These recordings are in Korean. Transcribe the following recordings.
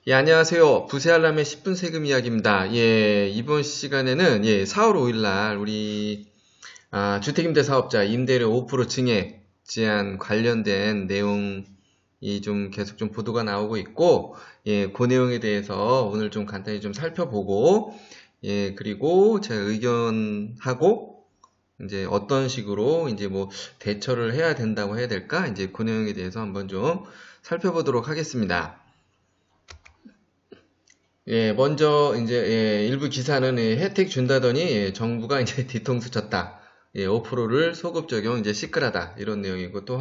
예, 안녕하세요. 부세알람의 10분 세금 이야기입니다. 예, 이번 시간에는 4월 5일 날 우리 주택임대 사업자 임대료 5% 증액 제한 관련된 내용이 좀 계속 좀 보도가 나오고 있고, 그 내용에 대해서 오늘 좀 간단히 좀 살펴보고, 그리고 제 의견하고 이제 어떤 식으로 이제 뭐 대처를 해야 된다고 해야 될까? 이제 그 내용에 대해서 한번 좀 살펴보도록 하겠습니다. 먼저 이제 일부 기사는 혜택 준다더니 정부가 이제 뒤통수 쳤다. 5%를 소급 적용 이제 시끌하다 이런 내용이고 또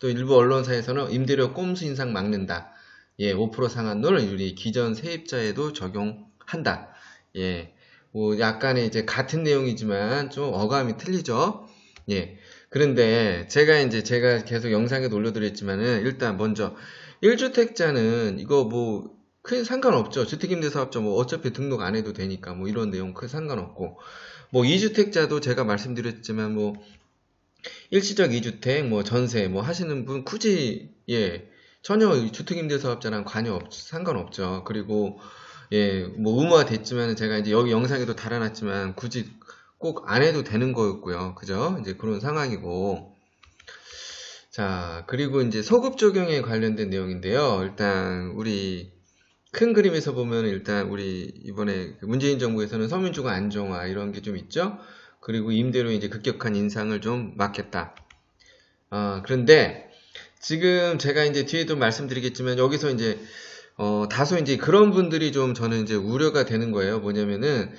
일부 언론사에서는 임대료 꼼수 인상 막는다. 5% 상한율 우리 기존 세입자에도 적용한다. 뭐 약간의 이제 같은 내용이지만 좀 어감이 틀리죠. 그런데 제가 계속 영상에도 올려드렸지만은 일단 먼저 1주택자는 이거 뭐 큰 상관없죠. 주택임대사업자 뭐 어차피 등록 안 해도 되니까 뭐 이런 내용 큰 상관없고, 뭐 2주택자도 제가 말씀드렸지만 뭐 일시적 2주택 뭐 전세 뭐 하시는 분 굳이 전혀 주택임대사업자랑 상관없죠. 그리고 뭐 의무화 됐지만 제가 이제 여기 영상에도 달아놨지만 굳이 꼭 안 해도 되는 거였고요. 그죠? 이제 그런 상황이고. 자, 그리고 이제 소급 적용에 관련된 내용인데요. 일단 우리 큰 그림에서 보면 일단 우리 이번에 문재인 정부에서는 서민주거 안정화 이런 게 좀 있죠. 그리고 임대료 이제 급격한 인상을 좀 막겠다. 그런데 지금 제가 이제 뒤에도 말씀드리겠지만 여기서 이제 다소 이제 그런 분들이 좀 저는 이제 우려가 되는 거예요. 뭐냐면은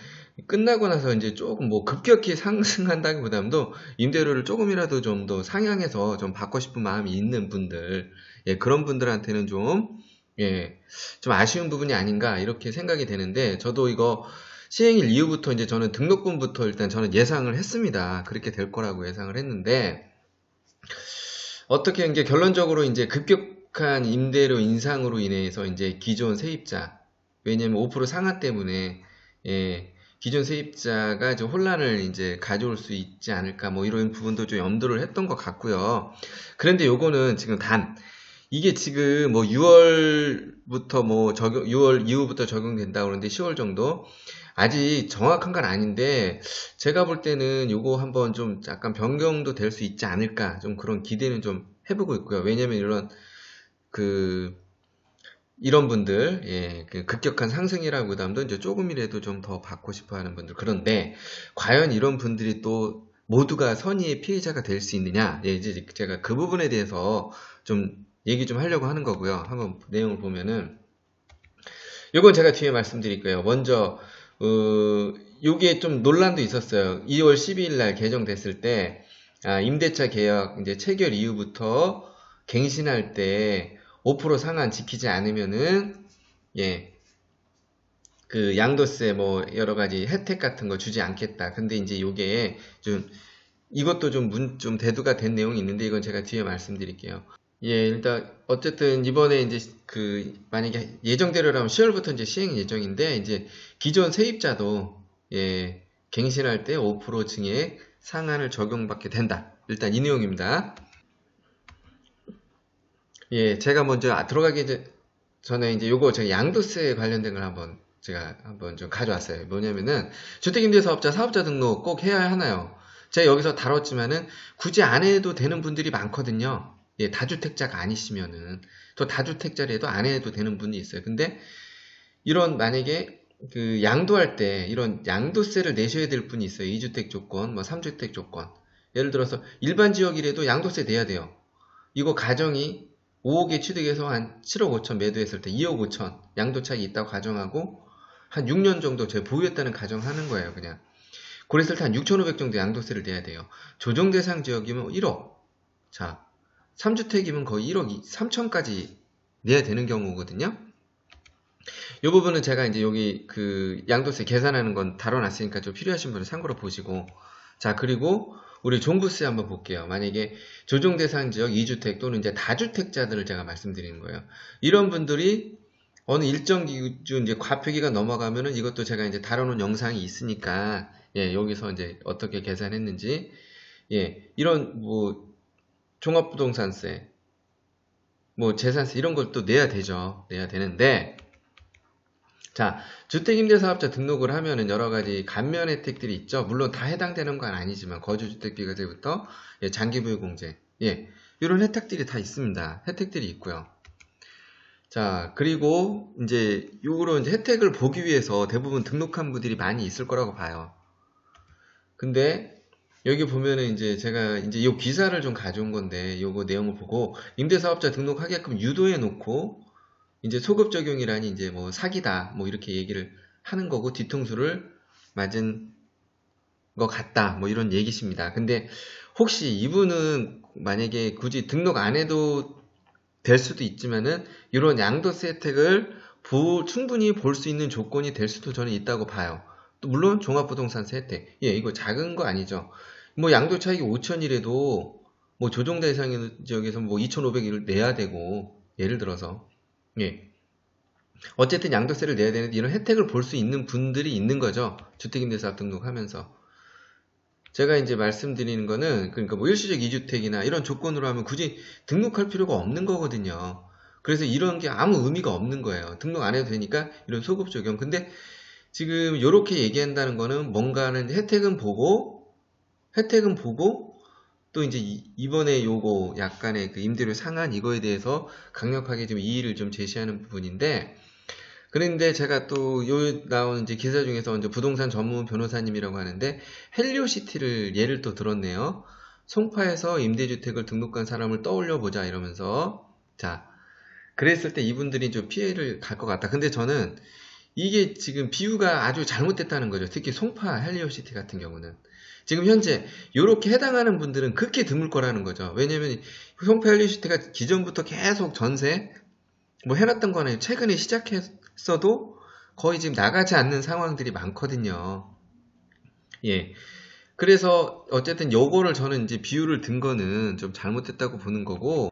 끝나고 나서 이제 조금 뭐 급격히 상승한다기보다도 임대료를 조금이라도 좀 더 상향해서 좀 받고 싶은 마음이 있는 분들, 그런 분들한테는 좀 아쉬운 부분이 아닌가 이렇게 생각이 되는데, 저도 이거 시행일 이후부터 이제 저는 등록분부터 일단 저는 예상을 했습니다. 그렇게 될 거라고 예상을 했는데, 어떻게 이제 결론적으로 이제 급격한 임대료 인상으로 인해서 이제 기존 세입자, 왜냐면 5% 상한 때문에 기존 세입자가 좀 혼란을 이제 가져올 수 있지 않을까 뭐 이런 부분도 좀 염두를 했던 것 같고요. 그런데 요거는 지금 이게 지금 뭐 6월부터 뭐 6월 이후부터 적용된다고 그러는데 10월 정도? 아직 정확한 건 아닌데, 제가 볼 때는 요거 한번 좀 약간 변경도 될 수 있지 않을까, 좀 그런 기대는 좀 해보고 있고요. 왜냐면 그, 이런 분들, 그 급격한 상승이라기보다도 이제 조금이라도 좀 더 받고 싶어 하는 분들. 그런데, 과연 이런 분들이 또 모두가 선의의 피해자가 될 수 있느냐? 이제 제가 그 부분에 대해서 좀 얘기 좀 하려고 하는 거고요. 한번 내용을 보면은, 요건 제가 뒤에 말씀드릴 거예요. 먼저, 요게 좀 논란도 있었어요. 2월 12일 날 개정됐을 때, 임대차 계약 이제 체결 이후부터 갱신할 때 5% 상한 지키지 않으면은, 그 양도세 뭐 여러 가지 혜택 같은 거 주지 않겠다. 근데 이제 요게 이것도 좀 대두가 된 내용이 있는데 이건 제가 뒤에 말씀드릴게요. 일단 어쨌든 이번에 이제 만약에 예정대로라면 10월부터 이제 시행 예정인데, 이제 기존 세입자도 갱신할 때 5% 증액 상한을 적용받게 된다. 일단 이 내용입니다. 제가 먼저 들어가기 전에 이제 요거 제가 양도세 관련된 걸 제가 한번 좀 가져왔어요. 뭐냐면은 주택임대사업자 사업자 등록 꼭 해야 하나요? 제가 여기서 다뤘지만은 굳이 안 해도 되는 분들이 많거든요. 다주택자가 아니시면은 또 다주택자라도 안 해도 되는 분이 있어요. 근데 이런 만약에 그 양도할 때 이런 양도세를 내셔야 될 분이 있어요. 2주택 조건, 뭐 3주택 조건. 예를 들어서 일반 지역이라도 양도세 내야 돼요. 이거 가정이 5억에 취득해서 한 7억 5천 매도했을 때 2억 5천 양도차익이 있다고 가정하고 한 6년 정도 제가 보유했다는 가정하는 거예요. 그냥 그랬을 때 한 6,500 정도 양도세를 내야 돼요. 조정 대상 지역이면 1억. 자, 3주택이면 거의 1억 3천까지 내야 되는 경우거든요. 이 부분은 제가 이제 여기 그 양도세 계산하는 건 다뤄놨으니까 좀 필요하신 분은 참고로 보시고, 자, 그리고 우리 종부세 한번 볼게요. 만약에 조정 대상 지역 2주택 또는 이제 다주택자들을 제가 말씀드리는 거예요. 이런 분들이 어느 일정 기준 이제 과표기가 넘어가면은 이것도 제가 이제 다뤄놓은 영상이 있으니까 여기서 이제 어떻게 계산했는지 이런 뭐 종합부동산세 뭐 재산세 이런 걸 또 내야 되죠. 내야 되는데 자, 주택임대사업자 등록을 하면은 여러 가지 감면 혜택들이 있죠. 물론 다 해당되는 건 아니지만 거주주택비과세부터 장기보유공제, 이런 혜택들이 다 있습니다. 혜택들이 있고요. 자, 그리고 이제 요거로 이제 혜택을 보기 위해서 대부분 등록한 분들이 많이 있을 거라고 봐요. 근데 여기 보면은 이제 제가 이제 요 기사를 좀 가져온 건데 요거 내용을 보고 임대사업자 등록하게끔 유도해 놓고 이제 소급 적용이라니 이제 뭐 사기다 뭐 이렇게 얘기를 하는 거고 뒤통수를 맞은 것 같다 뭐 이런 얘기십니다. 근데 혹시 이분은 만약에 굳이 등록 안 해도 될 수도 있지만은 이런 양도세 혜택을 충분히 볼 수 있는 조건이 될 수도 저는 있다고 봐요. 또 물론 종합부동산세 혜택, 이거 작은 거 아니죠. 뭐 양도 차익이 5천이라도 뭐 조정 대상 지역에서 뭐 2,500을 내야 되고 예를 들어서 어쨌든 양도세를 내야 되는데 이런 혜택을 볼 수 있는 분들이 있는 거죠. 주택임대사업 등록하면서. 제가 이제 말씀드리는 거는 그러니까 뭐 일시적 2주택이나 이런 조건으로 하면 굳이 등록할 필요가 없는 거거든요. 그래서 이런 게 아무 의미가 없는 거예요. 등록 안 해도 되니까 이런 소급 적용. 근데 지금 이렇게 얘기한다는 거는 뭔가는 혜택은 보고 또 이제 이번에 요거 약간의 그 임대료 상한 이거에 대해서 강력하게 좀 이의를 좀 제시하는 부분인데, 그런데 제가 또 요 나오는 이제 기사 중에서 이제 부동산 전문 변호사님이라고 하는데 헬리오시티를 예를 또 들었네요. 송파에서 임대주택을 등록한 사람을 떠올려 보자 이러면서, 자, 그랬을 때 이분들이 좀 피해를 갈 것 같다. 근데 저는 이게 지금 비유가 아주 잘못됐다는 거죠. 특히 송파 헬리오시티 같은 경우는 지금 현재 이렇게 해당하는 분들은 극히 드물 거라는 거죠. 왜냐면 송파 헬리오시티가 기존부터 계속 전세 뭐 해놨던 거는 최근에 시작했어도 거의 지금 나가지 않는 상황들이 많거든요. 그래서 어쨌든 요거를 저는 이제 비유를 든 거는 좀 잘못됐다고 보는 거고,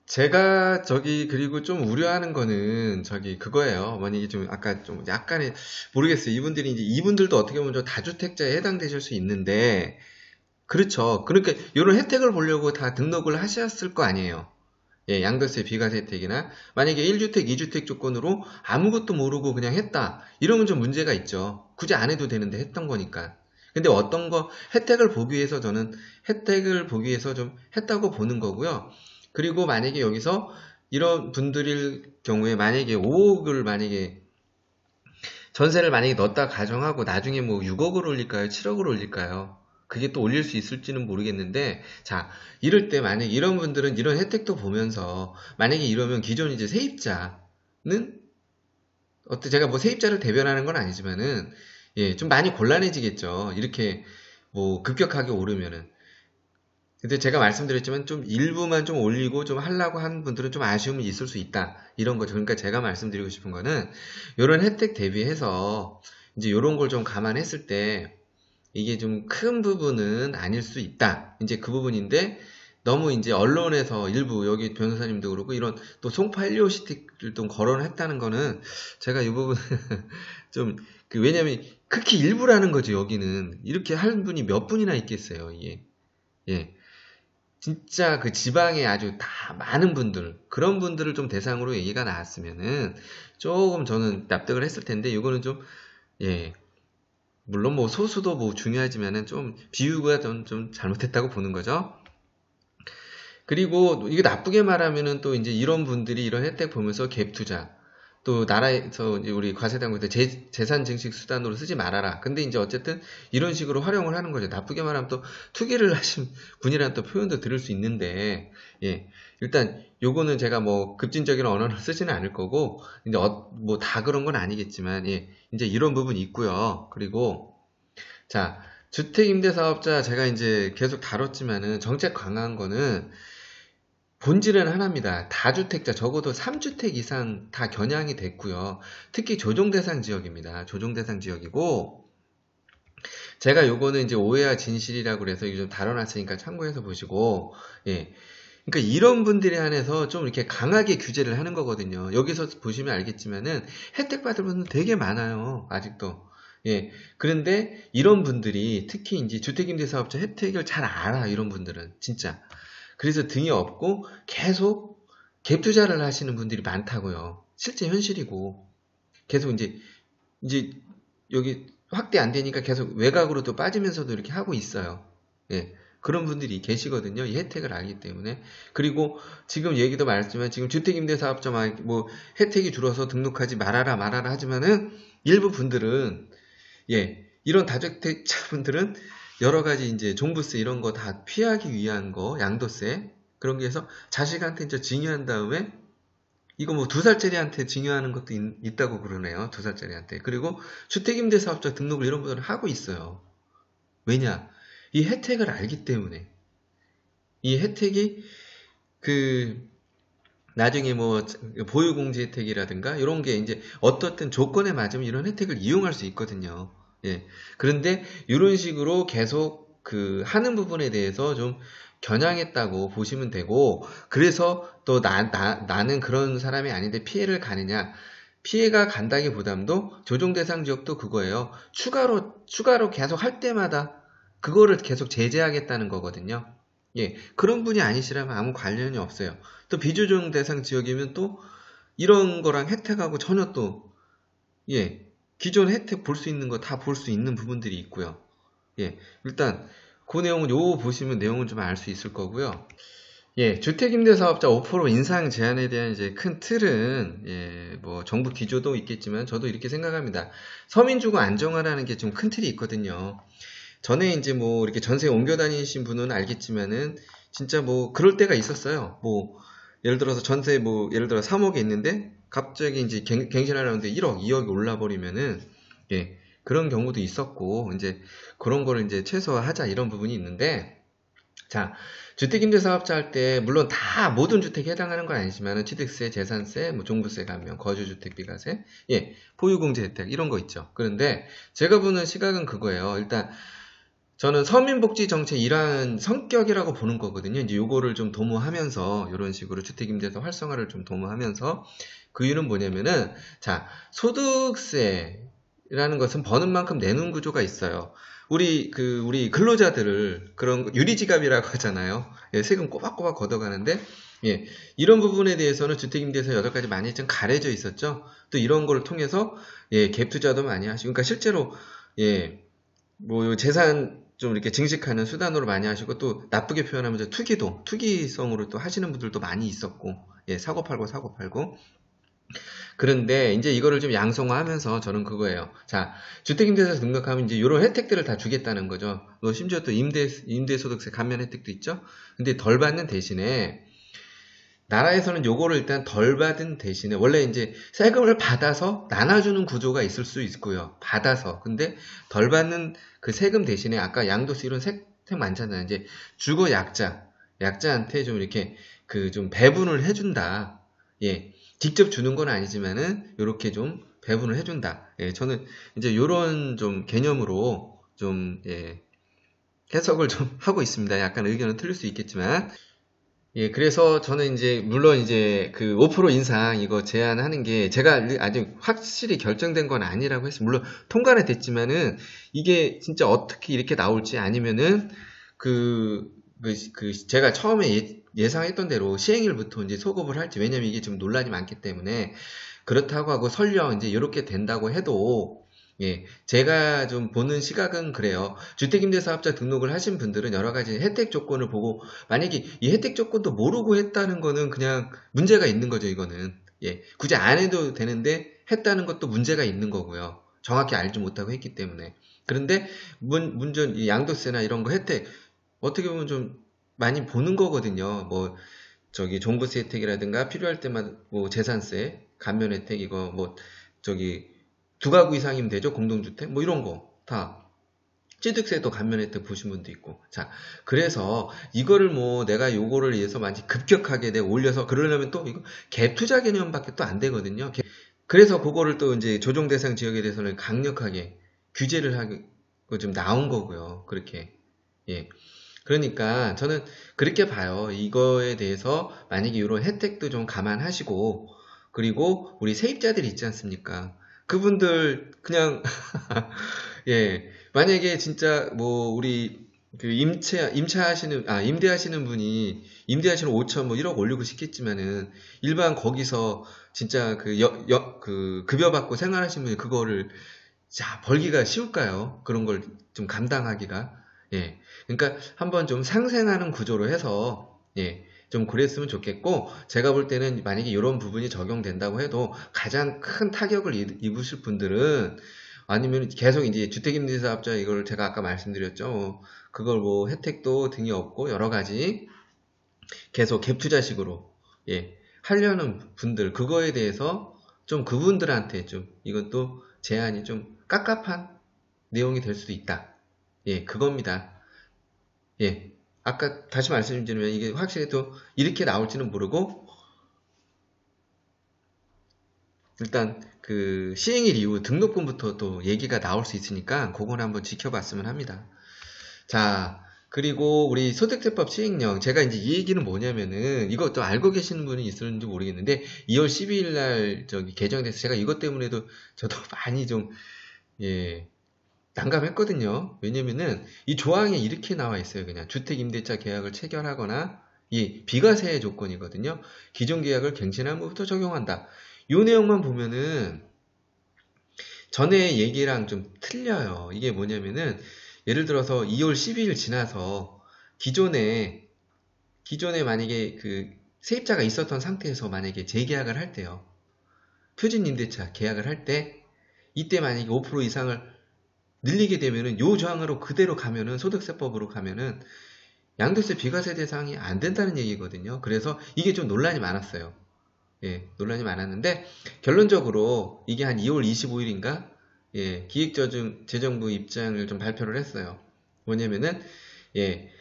제가 그리고 좀 우려하는 거는 그거예요. 만약에 좀 아까 좀 약간의 모르겠어요. 이분들이 이제 이분들도 어떻게 보면 좀 다주택자에 해당되실 수 있는데, 그렇죠. 그러니까 이런 혜택을 보려고 다 등록을 하셨을 거 아니에요. 양도세 비과세 혜택이나 만약에 1주택, 2주택 조건으로 아무것도 모르고 그냥 했다. 이러면 좀 문제가 있죠. 굳이 안 해도 되는데 했던 거니까. 근데 어떤 거 혜택을 보기 위해서 저는 혜택을 보기 위해서 좀 했다고 보는 거고요. 그리고 만약에 여기서 이런 분들일 경우에 만약에 5억을 만약에 전세를 만약에 넣었다 가정하고 나중에 뭐 6억을 올릴까요? 7억을 올릴까요? 그게 또 올릴 수 있을지는 모르겠는데, 자, 이럴 때 만약에 이런 분들은 이런 혜택도 보면서 만약에 이러면 기존 이제 세입자는 제가 뭐 세입자를 대변하는 건 아니지만은 좀 많이 곤란해지겠죠. 이렇게 뭐 급격하게 오르면은. 근데 제가 말씀드렸지만 좀 일부만 좀 올리고 좀 하려고 하는 분들은 좀 아쉬움이 있을 수 있다. 이런 거죠. 그러니까 제가 말씀드리고 싶은 거는 이런 혜택 대비해서 이제 이런 걸 좀 감안했을 때 이게 좀 큰 부분은 아닐 수 있다. 이제 그 부분인데 너무 이제 언론에서 일부 여기 변호사님도 그렇고 이런 또 송파 헬리오시티를 좀 거론했다는 거는 제가 이 부분 좀 왜냐면 극히 일부라는 거죠. 여기는 이렇게 할 분이 몇 분이나 있겠어요. 이게 진짜 그 지방에 아주 다 많은 분들, 그런 분들을 좀 대상으로 얘기가 나왔으면은 조금 저는 납득을 했을 텐데, 이거는 좀, 물론 뭐 소수도 뭐 중요하지만은 좀 비유가 좀 잘못했다고 보는 거죠. 그리고 이게 나쁘게 말하면은 또 이제 이런 분들이 이런 혜택 보면서 갭 투자, 또 나라에서 이제 우리 과세당국에서 재산 증식 수단으로 쓰지 말아라. 근데 이제 어쨌든 이런 식으로 활용을 하는 거죠. 나쁘게 말하면 또 투기를 하신 분이라는 또 표현도 들을 수 있는데, 일단 요거는 제가 뭐 급진적인 언어를 쓰지는 않을 거고, 이제 뭐 다 그런 건 아니겠지만, 이제 이런 부분이 있고요. 그리고 자, 주택임대사업자 제가 이제 계속 다뤘지만은 정책 강화한 거는 본질은 하나입니다. 다주택자 적어도 3주택 이상 다 겨냥이 됐고요. 특히 조정대상 지역입니다. 조정대상 지역이고, 제가 요거는 이제 오해와 진실이라고 그래서 이거 좀 다뤄놨으니까 참고해서 보시고, 그러니까 이런 분들에 한해서 좀 이렇게 강하게 규제를 하는 거거든요. 여기서 보시면 알겠지만은 혜택 받을 분은 되게 많아요. 아직도. 그런데 이런 분들이 특히 이제 주택임대사업자 혜택을 잘 알아. 이런 분들은 진짜. 그래서 등이 없고 계속 갭 투자를 하시는 분들이 많다고요. 실제 현실이고. 계속 이제 여기 확대 안 되니까 계속 외곽으로 또 빠지면서도 이렇게 하고 있어요. 예. 그런 분들이 계시거든요. 이 혜택을 알기 때문에. 그리고 지금 얘기도 말했지만 지금 주택임대사업자 뭐 혜택이 줄어서 등록하지 말아라 하지만은 일부 분들은 이런 다주택자분들은 여러 가지 이제 종부세 이런 거 다 피하기 위한 거, 양도세 그런 게 해서 자식한테 이제 증여한 다음에 이거 뭐 2살짜리한테 증여하는 것도 있다고 그러네요. 2살짜리한테. 그리고 주택임대사업자 등록을 이런 분들은 하고 있어요. 왜냐? 이 혜택을 알기 때문에. 이 혜택이 나중에 뭐 보유공제 혜택이라든가 이런 게 이제 어떻든 조건에 맞으면 이런 혜택을 이용할 수 있거든요. 그런데 이런 식으로 계속 하는 부분에 대해서 좀 겨냥했다고 보시면 되고, 그래서 또 나는 그런 사람이 아닌데 피해를 가느냐. 피해가 간다기보담도 조정 대상 지역도 그거예요. 추가로 계속 할 때마다 그거를 계속 제재하겠다는 거거든요. 그런 분이 아니시라면 아무 관련이 없어요. 또 비조정 대상 지역이면 또 이런 거랑 혜택하고 전혀 또, 기존 혜택 볼 수 있는 거 다 볼 수 있는 부분들이 있고요. 일단 그 내용은 보시면 내용을 좀 알 수 있을 거고요. 주택임대사업자 5% 인상 제한에 대한 이제 큰 틀은 뭐 정부 기조도 있겠지만 저도 이렇게 생각합니다. 서민주거 안정화라는 게 좀 큰 틀이 있거든요. 전에 이제 뭐 이렇게 전세 옮겨 다니신 분은 알겠지만은 진짜 뭐 그럴 때가 있었어요. 뭐 예를 들어서 전세 뭐 예를 들어 3억에 있는데 갑자기 이제 갱신하려는데 1억, 2억이 올라 버리면은 그런 경우도 있었고 이제 그런 거를 이제 최소화하자 이런 부분이 있는데, 자, 주택임대사업자 할 때 물론 다 모든 주택에 해당하는 건 아니지만 취득세, 재산세, 뭐 종부세 감면, 거주주택비과세, 보유공제 혜택 이런 거 있죠. 그런데 제가 보는 시각은 그거예요. 일단 저는 서민복지정책 일환 성격이라고 보는 거거든요. 이제 요거를 좀 도모하면서 이런 식으로 주택임대사 활성화를 좀 도모하면서 그 이유는 뭐냐면은, 자, 소득세라는 것은 버는 만큼 내는 구조가 있어요. 우리 근로자들을 그런 유리지갑이라고 하잖아요. 세금 꼬박꼬박 걷어가는데, 이런 부분에 대해서는 주택임대사 8가지 많이 좀 가려져 있었죠. 또 이런 걸 통해서 갭 투자도 많이 하시고, 그러니까 실제로 뭐 재산 좀 이렇게 증식하는 수단으로 많이 하시고, 또 나쁘게 표현하면 투기성으로 또 하시는 분들도 많이 있었고, 사고 팔고. 그런데 이제 이거를 좀 양성화하면서 저는 그거예요. 자, 주택임대사 등록하면 이제 이런 혜택들을 다 주겠다는 거죠. 뭐 심지어 또 임대소득세 감면 혜택도 있죠. 근데 덜 받는 대신에 나라에서는 요거를 일단 덜 받은 대신에 원래 이제 세금을 받아서 나눠주는 구조가 있을 수 있고요. 받아서. 근데 덜 받는 그 세금 대신에 아까 양도세 이런 혜택 많잖아요. 이제 주거 약자한테 좀 이렇게 좀 배분을 해준다. 직접 주는 건 아니지만은 요렇게 좀 배분을 해준다. 저는 이제 요런 좀 개념으로 좀 해석을 좀 하고 있습니다. 약간 의견은 틀릴 수 있겠지만. 그래서 저는 이제, 물론 이제 5% 인상 이거 제안하는 게 제가 아직 확실히 결정된 건 아니라고 했어요. 물론 통과는 됐지만은 이게 진짜 어떻게 이렇게 나올지 아니면은 제가 처음에 예상했던 대로 시행일부터 이제 소급을 할지, 왜냐면 이게 지금 논란이 많기 때문에 그렇다고 하고 설령 이제 이렇게 된다고 해도 제가 좀 보는 시각은 그래요. 주택임대사업자 등록을 하신 분들은 여러 가지 혜택 조건을 보고, 만약에 이 혜택 조건도 모르고 했다는 거는 그냥 문제가 있는 거죠, 이거는. 굳이 안 해도 되는데 했다는 것도 문제가 있는 거고요. 정확히 알지 못하고 했기 때문에. 그런데 문전 이 양도세나 이런 거 혜택 어떻게 보면 좀 많이 보는 거거든요. 뭐 종부세 혜택이라든가 필요할 때만 뭐 재산세 감면 혜택 이거 뭐 2가구 이상이면 되죠. 공동주택 뭐 이런 거 다 취득세도 감면 혜택 보신 분도 있고. 자, 그래서 이거를 뭐 내가 요거를 위해서 많이 급격하게 내가 올려서 그러려면 또 이거 갭 투자 개념밖에 또 안 되거든요. 그래서 그거를 또 이제 조정 대상 지역에 대해서는 강력하게 규제를 하고 좀 나온 거고요. 그렇게. 그러니까 저는 그렇게 봐요. 이거에 대해서 만약에 이런 혜택도 좀 감안하시고, 그리고 우리 세입자들 있지 않습니까? 그분들 그냥 만약에 진짜 뭐 우리 그 임대하시는 분이, 임대하시는 5천, 뭐 1억 올리고 싶겠지만은, 일반 거기서 진짜 그 급여 받고 생활하시는 분이 그거를, 자, 벌기가 쉬울까요? 그런 걸 좀 감당하기가. 예. 그러니까 한번 좀 상생하는 구조로 해서, 예. 좀 그랬으면 좋겠고, 제가 볼 때는 만약에 이런 부분이 적용된다고 해도 가장 큰 타격을 입으실 분들은, 아니면 계속 이제 주택임대사업자 이걸 제가 아까 말씀드렸죠. 그걸 뭐 혜택도 등이 없고 여러 가지 계속 갭 투자식으로, 예, 하려는 분들, 그거에 대해서 좀 그분들한테 좀 이것도 제한이 좀 깝깝한 내용이 될 수도 있다. 예, 그겁니다. 예. 아까 다시 말씀드리면 이게 확실히 또 이렇게 나올지는 모르고, 일단 그 시행일 이후 등록금부터 또 얘기가 나올 수 있으니까 그건 한번 지켜봤으면 합니다. 자, 그리고 우리 소득세법 시행령, 제가 이제 이 얘기는 뭐냐면은, 이것도 알고 계시는 분이 있었는지 모르겠는데 2월 12일 날 저기 개정돼서 제가 이것 때문에도 저도 많이 좀, 예, 난감했거든요. 왜냐면은 이 조항에 이렇게 나와 있어요. 그냥 주택임대차 계약을 체결하거나, 이 비과세 조건이거든요. 기존 계약을 갱신한 후부터 적용한다. 이 내용만 보면은 전에 얘기랑 좀 틀려요. 이게 뭐냐면은, 예를 들어서 2월 12일 지나서 기존에 만약에 그 세입자가 있었던 상태에서 만약에 재계약을 할 때요. 표준임대차 계약을 할 때, 이때 만약에 5% 이상을 늘리게 되면은, 요 조항으로 그대로 가면은, 소득세법으로 가면은 양도세 비과세 대상이 안 된다는 얘기거든요. 그래서 이게 좀 논란이 많았어요. 예, 논란이 많았는데, 결론적으로 이게 한 2월 25일인가? 예, 기획재정부 입장을 좀 발표를 했어요. 뭐냐면은, 예,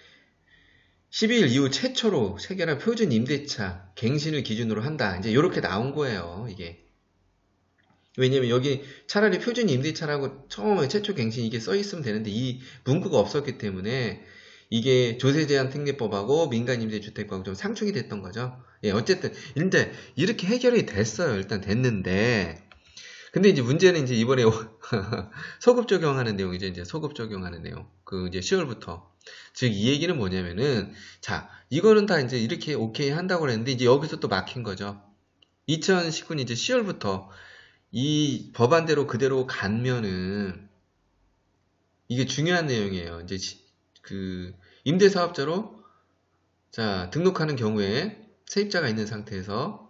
12일 이후 최초로 체결한 표준 임대차 갱신을 기준으로 한다. 이제 이렇게 나온 거예요, 이게. 왜냐면 여기 차라리 표준 임대차라고 처음에 최초 갱신 이게 써 있으면 되는데 이 문구가 없었기 때문에 이게 조세제한특례법하고 민간임대주택법하고 좀 상충이 됐던 거죠. 예, 어쨌든 근데 이렇게 해결이 됐어요. 일단 됐는데, 근데 이제 문제는 이제 이번에 소급 적용하는 내용이죠. 이제 소급 적용하는 내용. 그 이제 10월부터. 즉 이 얘기는 뭐냐면은, 자, 이거는 다 이제 이렇게 오케이 한다고 그랬는데 이제 여기서 또 막힌 거죠. 2019년 이제 10월부터 이 법안대로 그대로 가면은 이게 중요한 내용이에요. 이제 그 임대사업자로 자 등록하는 경우에 세입자가 있는 상태에서,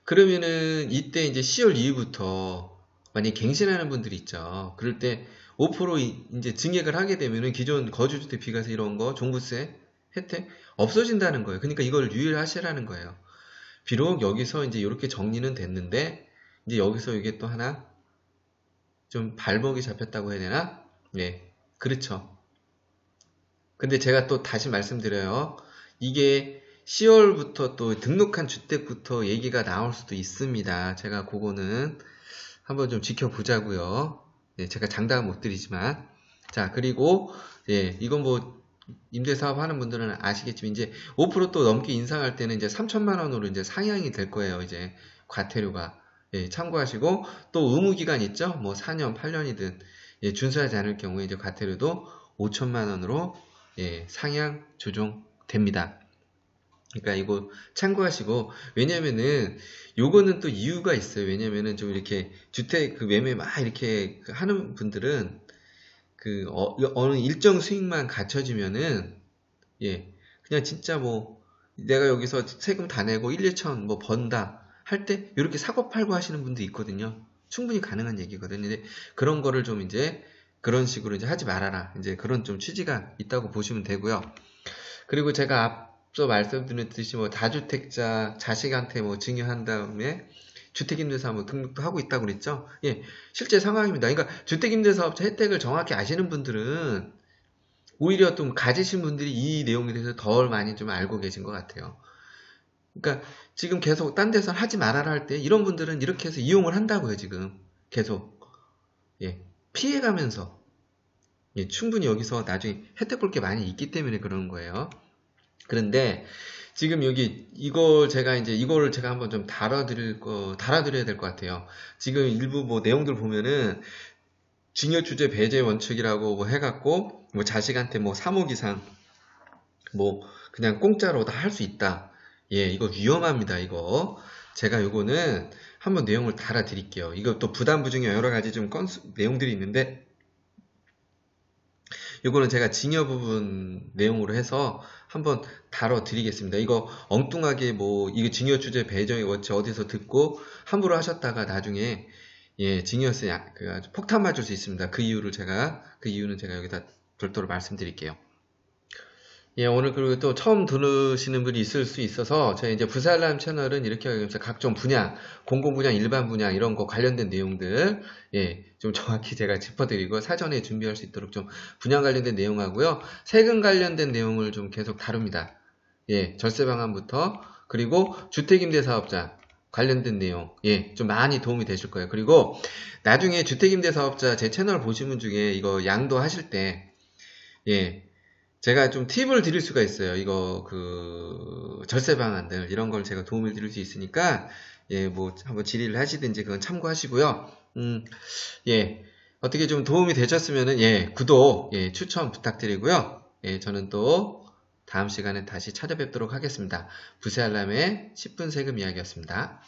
그러면은 이때 이제 10월 이후부터 만약 갱신하는 분들이 있죠. 그럴 때 5% 이제 증액을 하게 되면은 기존 거주주택 비과세 이런 거 종부세 혜택 없어진다는 거예요. 그러니까 이걸 유의하시라는 거예요. 비록 여기서 이제 이렇게 정리는 됐는데 이제 여기서 이게 또 하나 좀 발목이 잡혔다고 해야 되나? 네, 그렇죠. 근데 제가 또 다시 말씀드려요. 이게 10월부터 또 등록한 주택부터 얘기가 나올 수도 있습니다. 제가 그거는 한번 좀 지켜보자고요. 네, 제가 장담은 못 드리지만. 자, 그리고 예, 이건 뭐 임대사업 하는 분들은 아시겠지만 이제 5%또 넘게 인상할 때는 이제 3천만 원으로 이제 상향이 될 거예요. 이제 과태료가. 예, 참고하시고 또 의무기간 있죠? 뭐 4년, 8년이든 예, 준수하지 않을 경우에 이제 과태료도 5천만 원으로 예, 상향 조정됩니다. 그러니까 이거 참고하시고, 왜냐면은 요거는 또 이유가 있어요. 왜냐면은 좀 이렇게 주택 그 매매 막 이렇게 하는 분들은 그 어느 일정 수익만 갖춰지면은 예, 그냥 진짜 뭐 내가 여기서 세금 다 내고 1, 2천 뭐 번다 할 때 이렇게 사고 팔고 하시는 분도 있거든요. 충분히 가능한 얘기거든요. 근데 그런 거를 좀 이제 그런 식으로 이제 하지 말아라. 이제 그런 좀 취지가 있다고 보시면 되고요. 그리고 제가 앞서 말씀드렸듯이 뭐 다주택자 자식한테 뭐 증여한 다음에 주택임대사업 뭐 등록도 하고 있다고 그랬죠? 예, 실제 상황입니다. 그러니까 주택임대사업자 혜택을 정확히 아시는 분들은 오히려 좀 가지신 분들이 이 내용에 대해서 덜 많이 좀 알고 계신 것 같아요. 그러니까 지금 계속 딴 데서 하지 말아라 할 때 이런 분들은 이렇게 해서 이용을 한다고요, 지금. 계속. 예, 피해가면서. 예, 충분히 여기서 나중에 혜택 볼 게 많이 있기 때문에 그러는 거예요. 그런데 지금 여기 이걸 제가 한번 좀 달아드려야 될 것 같아요. 지금 일부 뭐 내용들 보면은 증여주제 배제 원칙이라고 뭐 해갖고 뭐 자식한테 뭐 3억 이상 뭐 그냥 공짜로 다 할 수 있다. 예, 이거 위험합니다. 이거 제가 요거는 한번 내용을 달아드릴게요. 이거 또 부담부 중에 여러 가지 좀 내용들이 있는데 요거는 제가 증여 부분 내용으로 해서 한번 다뤄드리겠습니다. 이거 엉뚱하게 뭐 이거 증여주제 배정의 원칙 어디서 듣고 함부로 하셨다가 나중에 예, 증여세 아주 폭탄 맞을 수 있습니다. 그 이유는 제가 여기다 별도로 말씀드릴게요. 예, 오늘 그리고 또 처음 들으시는 분이 있을 수 있어서 저희 이제 부살람 채널은 이렇게 하면서 각종 분야, 공공 분야, 일반 분야 이런 거 관련된 내용들 예, 좀 정확히 제가 짚어드리고 사전에 준비할 수 있도록 좀 분야 관련된 내용하고요. 세금 관련된 내용을 좀 계속 다룹니다. 예, 절세 방안부터 그리고 주택임대사업자 관련된 내용 예, 좀 많이 도움이 되실 거예요. 그리고 나중에 주택임대사업자 제 채널 보신 분 중에 이거 양도하실 때 예, 제가 좀 팁을 드릴 수가 있어요. 이거 절세 방안들 이런 걸 제가 도움을 드릴 수 있으니까 예, 뭐 한번 질의를 하시든지 그건 참고하시고요. 예, 어떻게 좀 도움이 되셨으면은 예, 구독 예, 추천 부탁드리고요. 예, 저는 또 다음 시간에 다시 찾아뵙도록 하겠습니다. 부세 알람의 10분 세금 이야기였습니다.